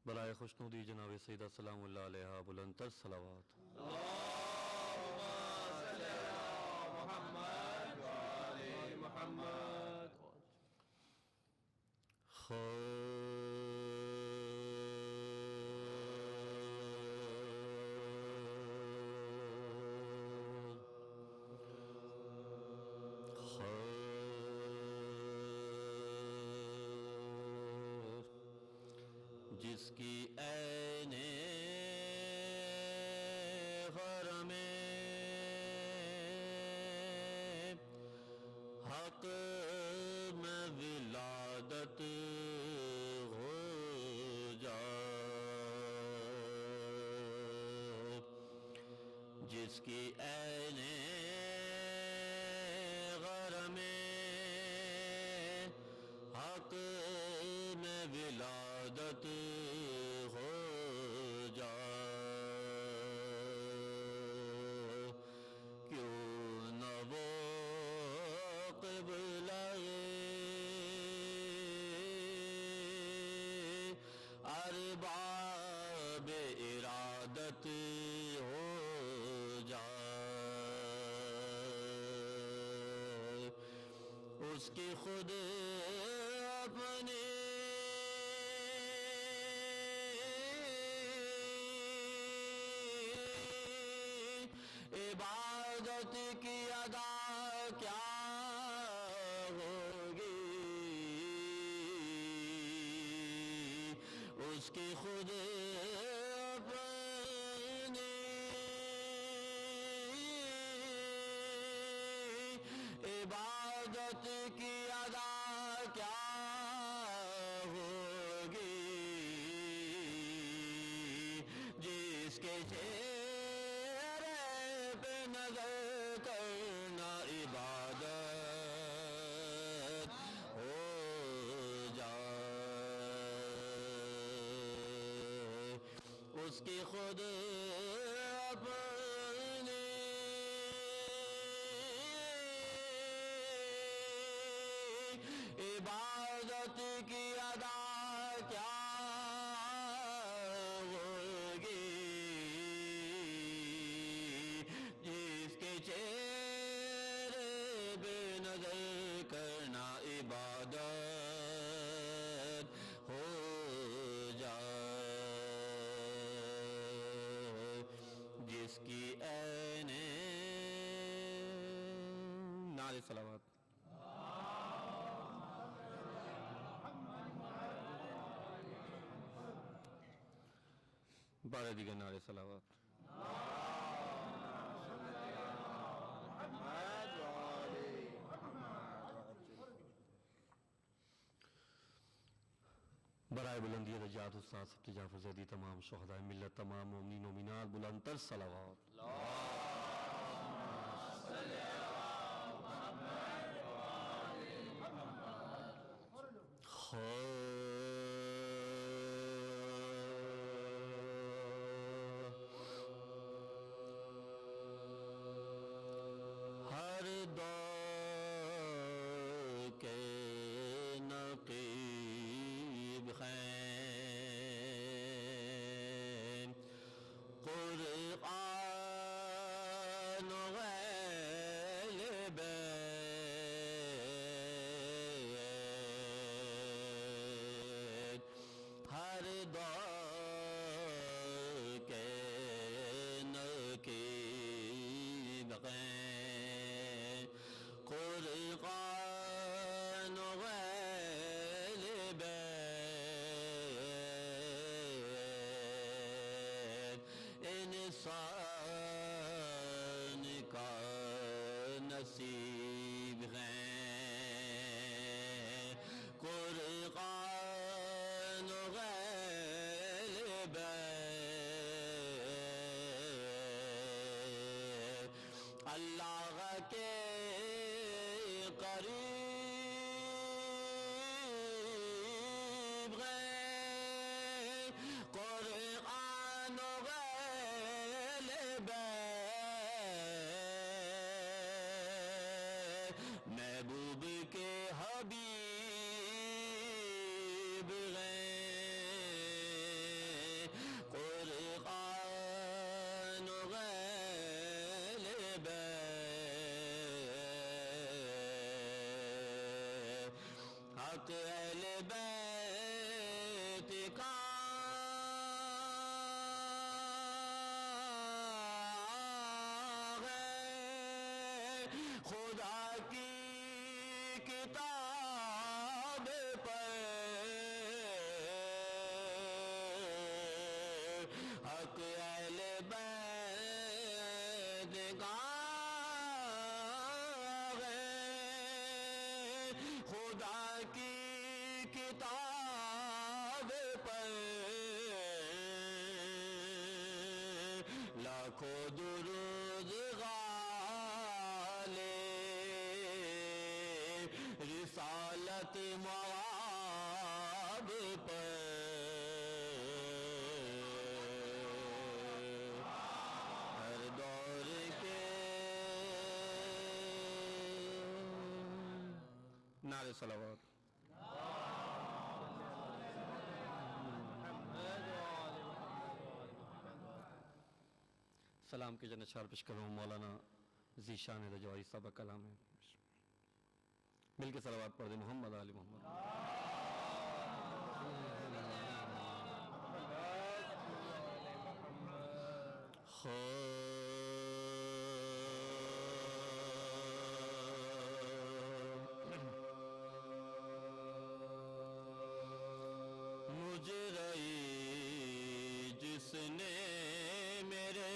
برائے خوشنودی جناب سیدہ سلام اللہ علیہ بلند تر صلوات. اللہم صلی علی محمد و آل محمد. جس کی عین حرم حق میں ولادت ہو جائے، جس کی عین حرم حق میں ولادت ہو جائے، کیوں نہ وہ قبلہ ارباب ارادت ہو جائے، اس کی خود اپنی عبادت کی ادا کیا ہوگی، اس کی خود اپنی عبادت کی ادا کیا ہوگی، جس کے چہرے پہ نظر کرنا عبادت ہو جائے، اس کی خود اپنی عبادت کی ادا کیا ہوگی، جس کے چہرے بے نظر کرنا عبادت ہو جائے، جس کی عین نعرہ صلوات. بارہ دیگر نعرہ صلوات. برائے بلندی درجات استاد سبت جعفر زیدی، تمام شہداء ملت، تمام مومنین و مومنات، بلند تر صلوات. ہر دور کے نقیب ہیں، قرآن غالب ہر دور کے نقیب ہیں، قرآن غالب انسان کا نصیب ہیں، قرآن غالب اللہ کے قریب ہیں، قرآن غالب محبوب کے حبیب ہیں، بیت حق اہل بیت کا خدا کی کتاب پر حق اہل بیت کا خدا کی کتاب پر لاکھوں درود رسالت مواد پر ہر دور کے نعرے صلوات سلام کے جنت شعر پیش کروں مولانا ذیشان رجوائی صاحب کلام ہے مل کے صلوات پڑھ دیں محمد آل محمد مجھ رہی جس نے میرے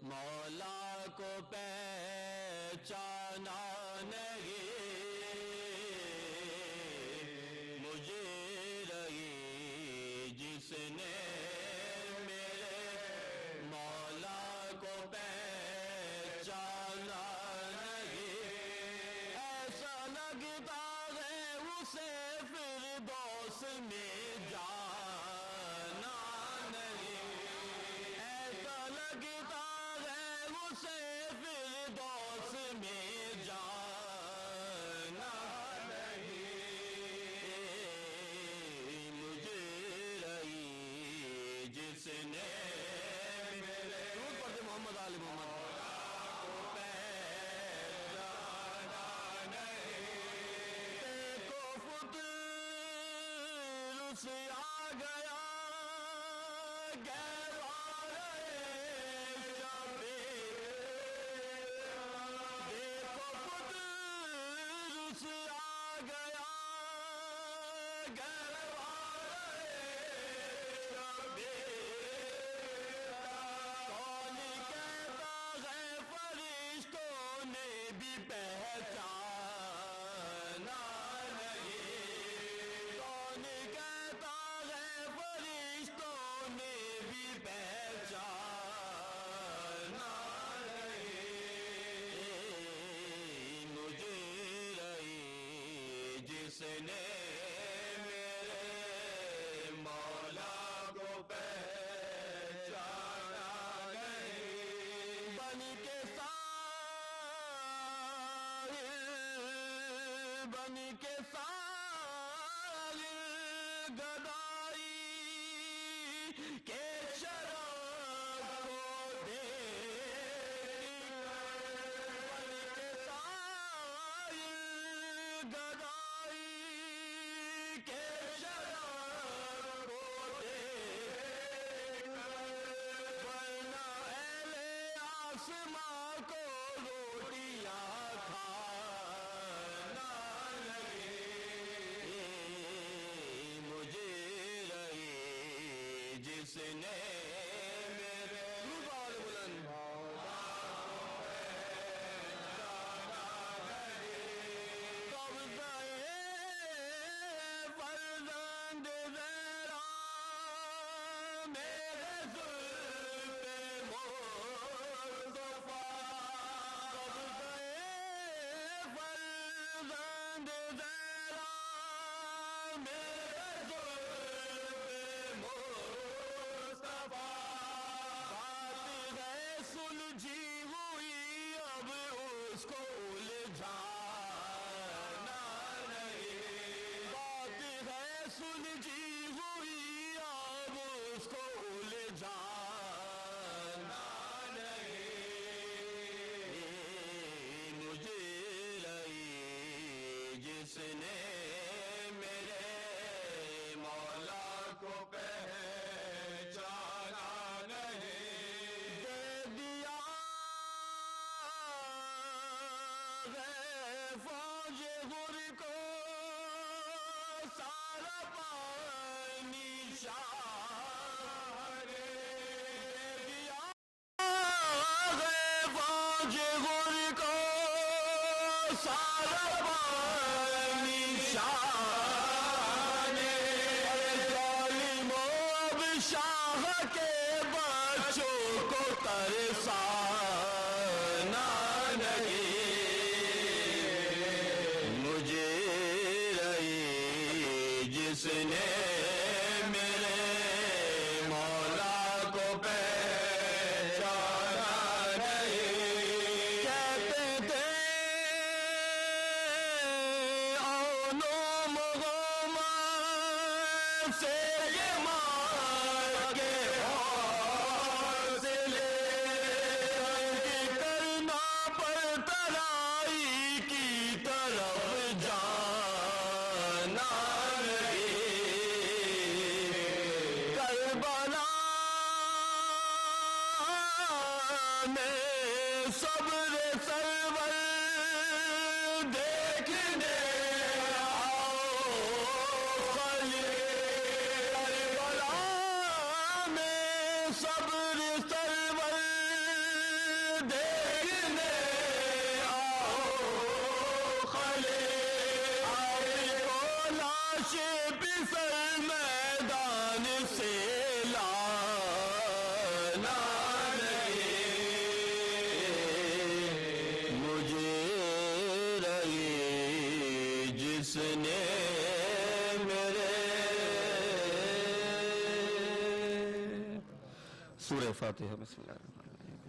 مولا کو پہچانا نہیں مجھے رہی جس نے میرے مولا کو پہچانا نہیں ایسا لگتا ہے اسے فردوس میں جانا نہیں ایسا لگتا ہے اسے فردوس میں جانا نہیں مجھے رہی جس نے میرے درود پڑھتے محمد آل محمد سے آ گیا دیکھو قدر سے آ گیا کون کہتا ہے فرشتوں نے بھی پہچانا نہیں کون کہتا ہے فرشتوں نے بھی پہچانا نہیں مجھے رہی جس نے میرے مولا کو پہچانا نہیں بن کے سائل گدائی کے شراب کو سائل گدائی کے شراب کو ورنہ اہل آسماں کو روٹیاں کھانا نہیں مجھے رہی جس نے میرے روبال بلند فرزند زہرا میرے زلف مصطفیٰ فرزند زہرا میرے زلف مصطفیٰ بات ہے سلجھی ہوئی اب اس کو الجھانا نہیں بات ہے سلجھی ہوئی اب اس کو الجھانا نہیں جس نے میرے مولا کو پہچانا نہیں، دے دیا ہے فوج غر کو سارا پانی شاہ نے، دے دیا ہے فوج غر کو سارا پانی شاہ نے، ظالموں اب شاہ کے بچوں کو ترسانا نہیں، مجھے رہی جس نے میرے مولا کو پہچانا نہیں، کہتے تھے علوم غمام سے یہ مار کے حوصلے کرنا پر ترائی کی طرف جانا نہیں، کربلا میں صبر سرور دیکھنے آؤ خلیل، کربلا میں صبر سرور دیکھنے آؤ خلیل، آئے کو لاش پسر میدان سے لانا نہیں، مجھے رہی جس نے میرے سورہ فاتحہ بسم اللہ الرحمن الرحیم۔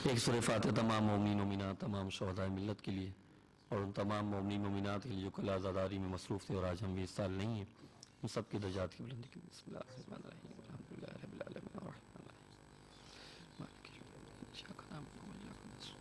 ایک سورہ فاتحہ تمام مومنین مومنات، تمام شہداء ملت کے لیے اور ان تمام مومنین مومنات کے لیے جو کل آزاداری میں مصروف تھے اور آج ہم بھی اس سال نہیں ہیں، ان سب کی درجات کی بلندی کے لیے بسم اللہ الرحمن الرحیم، الحمدللہ رب العالمین الرحمن الرحیم مالک یوم الدین، ایاک نعبد و ایاک نستعین۔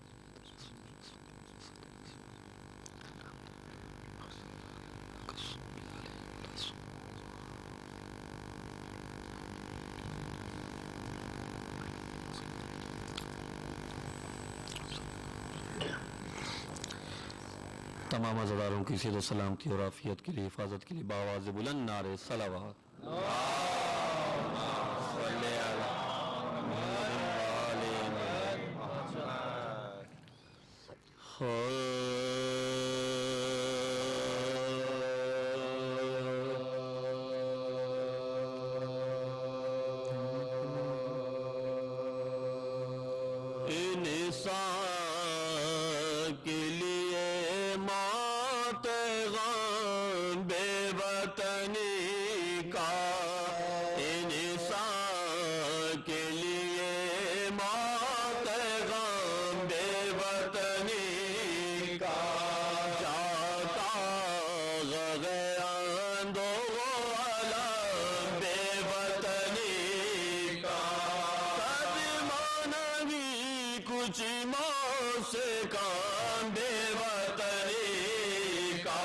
تمام عزاداروں کی صحت و سلامتی اور عافیت کے لیے، حفاظت کے لیے بآواز بلند نعرے صلوات صلی علی محمد وآل انسان کے لیے موت غم بے وطنی کا، انسان کے لیے موت غم بے وطنی کا، جاتا غیان دو علم بے وطنی کا، مانوی کچھ سے کام بے وطنی کا،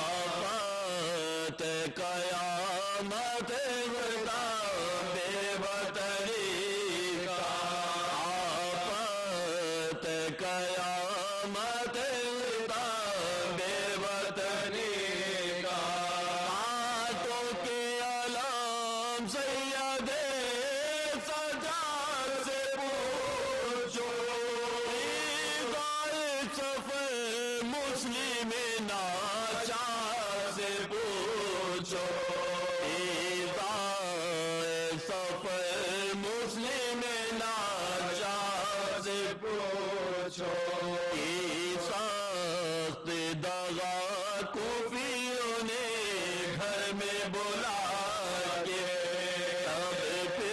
آفت قیامت ودا بے وطنی کا، آفت قیامت ودا بے وطنی کا، ہاتھوں کے علام سید سجاد سے پوچھو، سفر مسلم ناچار سے پوچھو، سفر مسلم ناچار سے پوچھو، سخت دغا کوفیوں نے گھر میں بلا کے تب پہ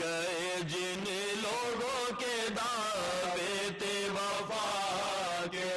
گئے جن لوگوں کے دعوے تھے وفا کے،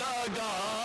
لگا